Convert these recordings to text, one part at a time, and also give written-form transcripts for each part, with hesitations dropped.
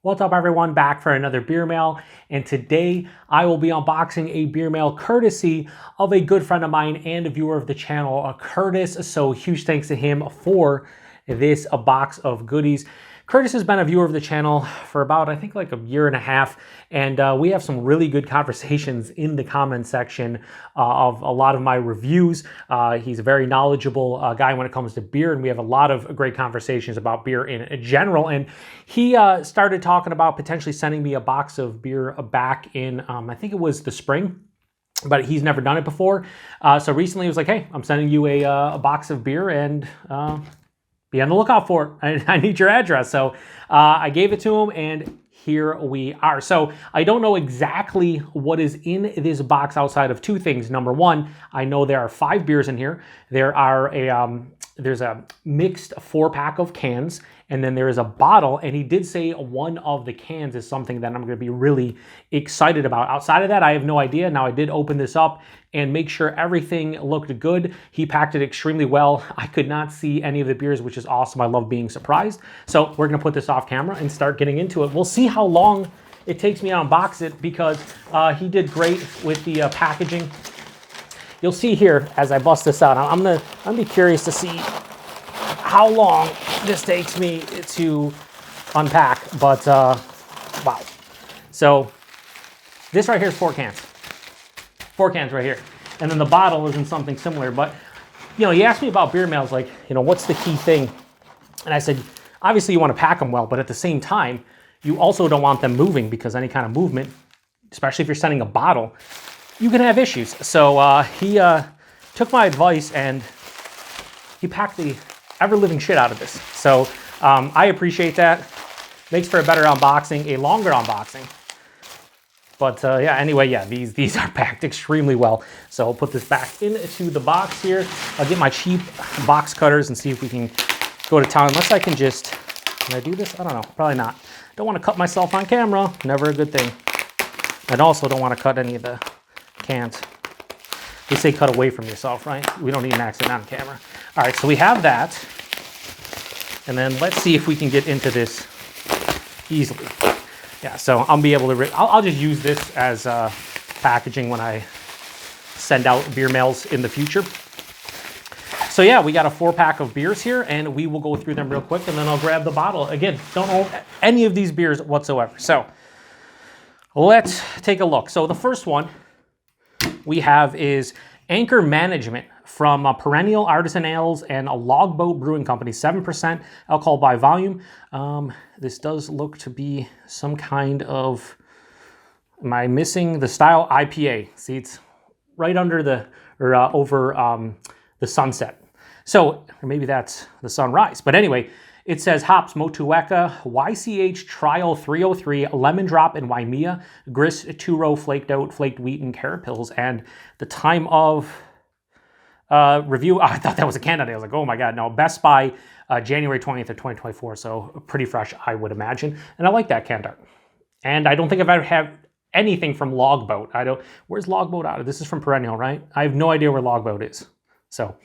What's up everyone, back for another beer mail, and today I will be unboxing a beer mail courtesy of a good friend of mine and a viewer of the channel, Curtis, so huge thanks to him for this box of goodies. Curtis has been a viewer of the channel for about, I think, like a year and a half, and we have some really good conversations in the comment section of a lot of my reviews. He's a very knowledgeable guy when it comes to beer, and we have a lot of great conversations about beer in general. And he started talking about potentially sending me a box of beer back in, I think it was the spring, but he's never done it before. So recently he was like, hey, I'm sending you a box of beer, and be on the lookout for it. I need your address. So I gave it to him, and here we are. So I don't know exactly what is in this box outside of two things. Number one, I know there are 5 beers in here. There are there's a mixed 4-pack of cans, and then there is a bottle, and he did say one of the cans is something that I'm going to be really excited about. Outside of that, I have no idea. Now, I did open this up and make sure everything looked good. He packed it extremely well. I could not see any of the beers, which is awesome. I love being surprised. So we're going to put this off camera and start getting into it. We'll see how long it takes me to unbox it, because he did great with the packaging. You'll see here as I bust this out. I'm gonna be curious to see how long this takes me to unpack, but wow. So this right here is 4 cans. 4 cans right here. And then the bottle is in something similar. But, you know, you asked me about beer mails, like, you know, what's the key thing? And I said, obviously you want to pack them well, but at the same time, you also don't want them moving, because any kind of movement, especially if you're sending a bottle, you can have issues. So he took my advice and he packed the ever-living shit out of this. So I appreciate that. Makes for a better unboxing, a longer unboxing. But yeah, anyway, yeah, these are packed extremely well. So I'll put this back into the box here. I'll get my cheap box cutters and see if we can go to town. Unless I can just, can I do this? I don't know, probably not. Don't want to cut myself on camera, never a good thing. And also don't want to cut any of the cans. They say cut away from yourself, right? We don't need an accident on camera. All right, so we have that. And then let's see if we can get into this easily. Yeah, so I'll be able to, I'll just use this as packaging when I send out beer mails in the future. So yeah, we got a 4-pack of beers here, and we will go through them real quick, and then I'll grab the bottle. Again, don't own any of these beers whatsoever. So let's take a look. So the first one we have is Anchor Management from Perennial Artisan Ales and a Logboat Brewing Company, 7% alcohol by volume. This does look to be some kind of, am I missing the style? IPA. See, it's right under the, or over the sunset. So, or maybe that's the sunrise. But anyway, it says hops Motueka, YCH Trial 303, Lemon Drop and Waimea, Grist 2-row flaked out, flaked wheat and carrot pills. And the time of review, I thought that was a Canada. I was like, oh my God, no. Best by January 20th of 2024. So pretty fresh, I would imagine. And I like that can art. And I don't think I've ever had anything from Logboat. Where's Logboat out of? This is from Perennial, right? I have no idea where Logboat is. So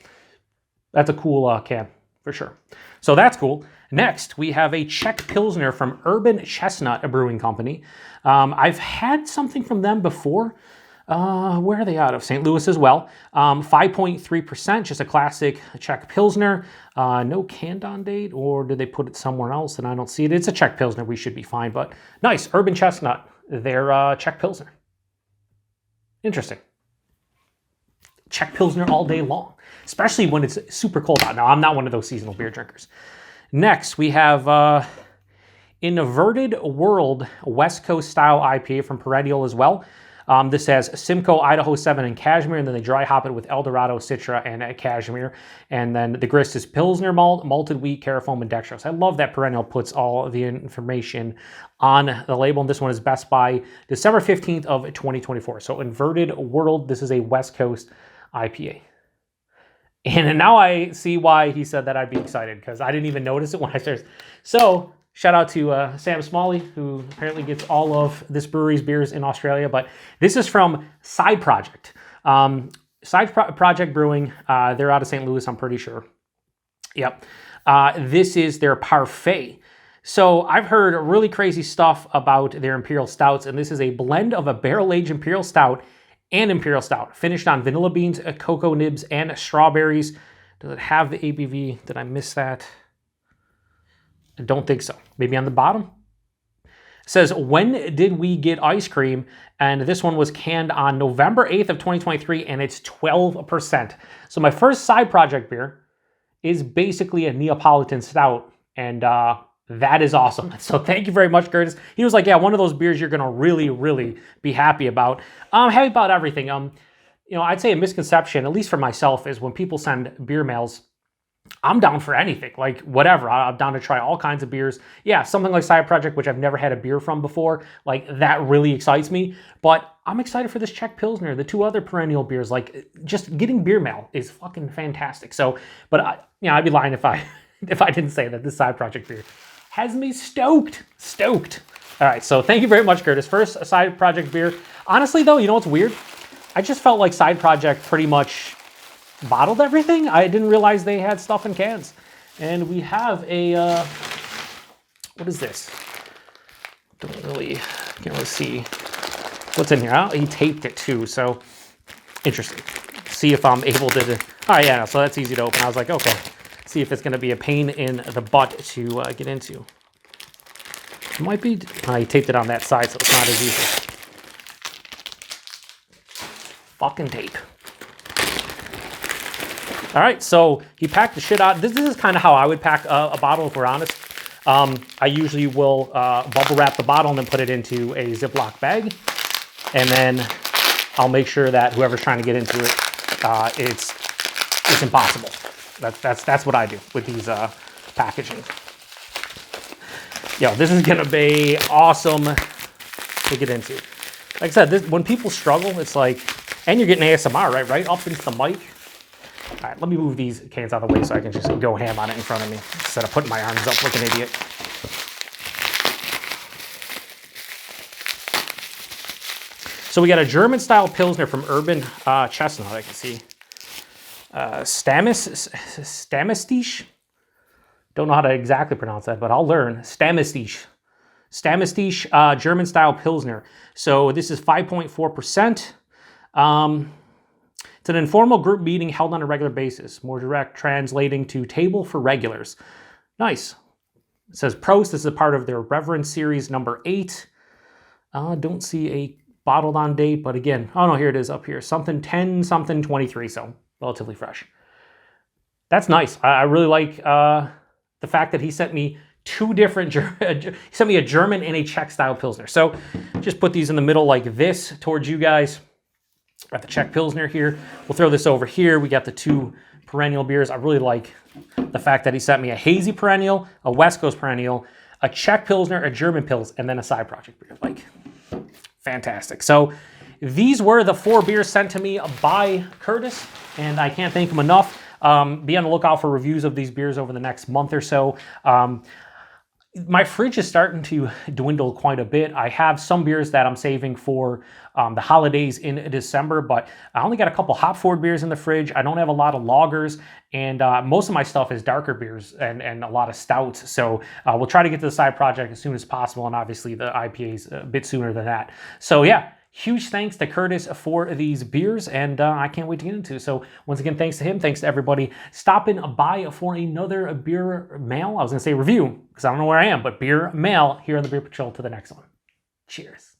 that's a cool can for sure. So that's cool. Next, we have a Czech Pilsner from Urban Chestnut Brewing Company. I've had something from them before. Where are they out of? St. Louis as well. 5.3%, just a classic Czech Pilsner. No can-on date, or did they put it somewhere else and I don't see it? It's a Czech Pilsner. We should be fine, but nice. Urban Chestnut, their Czech Pilsner. Interesting. Czech Pilsner all day long, especially when it's super cold out. Now, I'm not one of those seasonal beer drinkers. Next, we have Inverted World West Coast Style IPA from Perennial as well. This has Simcoe, Idaho 7, and Cashmere, and then they dry hop it with Eldorado, Citra, and Cashmere. And then the grist is Pilsner malt, malted wheat, carafoam, and dextrose. I love that Perennial puts all of the information on the label. And this one is best by December 15th of 2024. So Inverted World, this is a West Coast IPA. And now I see why he said that I'd be excited, because I didn't even notice it when I started. So shout out to Sam Smalley, who apparently gets all of this brewery's beers in Australia. But this is from Side Project. Project Brewing. They're out of St. Louis, I'm pretty sure. Yep. This is their Parfait. So I've heard really crazy stuff about their Imperial Stouts, and this is a blend of a barrel-aged Imperial Stout and Imperial Stout, finished on vanilla beans, cocoa nibs, and strawberries. Does it have the ABV? Did I miss that? I don't think so. Maybe on the bottom? It says, when did we get ice cream? And this one was canned on November 8th of 2023, and it's 12%. So my first side project beer is basically a Neapolitan Stout, and that is awesome. So thank you very much, Curtis. He was like, yeah, one of those beers you're going to really, really be happy about. I'm happy about everything. You know, I'd say a misconception, at least for myself, is when people send beer mails, I'm down for anything, like whatever. I'm down to try all kinds of beers. Yeah, something like Side Project, which I've never had a beer from before, like that really excites me. But I'm excited for this Czech Pilsner, the 2 other perennial beers. Like, just getting beer mail is fucking fantastic. So, but I'd be lying if I didn't say that this Side Project beer has me stoked. All right, so thank you very much, Curtis. First, a Side Project beer. Honestly, though, you know what's weird? I just felt like Side Project pretty much bottled everything. I didn't realize they had stuff in cans. And we have a, what is this? Can't really see what's in here. Oh, he taped it too, so interesting. See if I'm able to, all right, yeah, so that's easy to open. I was like, okay, see if it's gonna be a pain in the butt to get into. It might be, he taped it on that side, so it's not as easy. Fucking tape. All right, so he packed the shit out. This is kind of how I would pack a bottle, if we're honest. I usually will bubble wrap the bottle and then put it into a Ziploc bag. And then I'll make sure that whoever's trying to get into it, it's impossible. That's what I do with these packaging. Yo, this is gonna be awesome to get into. Like I said, when people struggle, it's like, and you're getting ASMR, right up into the mic. All right, let me move these cans out of the way so I can just go ham on it in front of me instead of putting my arms up like an idiot. So we got a German-style Pilsner from Urban Chestnut, I can see. Stammestisch? Don't know how to exactly pronounce that, but I'll learn. Stammestisch, German-style Pilsner. So this is 5.4%. It's an informal group meeting held on a regular basis, more direct, translating to table for regulars. Nice. It says Prost. This is a part of their Reverend Series number 8. Don't see a bottled on date, but again, oh no, here it is up here. Something 10, something 23, so relatively fresh. That's nice. I really like the fact that he sent me 2 different, he sent me a German and a Czech style Pilsner. So just put these in the middle like this towards you guys. Got the Czech Pilsner here. We'll throw this over here. We got the 2 perennial beers. I really like the fact that he sent me a hazy perennial, a West Coast perennial, a Czech Pilsner, a German Pils, and then a Side Project beer. Like, fantastic. So these were the 4 beers sent to me by Curtis, and I can't thank him enough. Be on the lookout for reviews of these beers over the next month or so. My fridge is starting to dwindle quite a bit. I have some beers that I'm saving for the holidays in December, but I only got a couple hop forward beers in the fridge. I don't have a lot of lagers, and most of my stuff is darker beers and a lot of stouts. So we'll try to get to the Side Project as soon as possible, and obviously the IPAs a bit sooner than that. So yeah, huge thanks to Curtis for these beers, and I can't wait to get into. So once again, thanks to him. Thanks to everybody stopping by for another beer mail. I was going to say review because I don't know where I am, but beer mail here on the Beer Patrol to the next one. Cheers.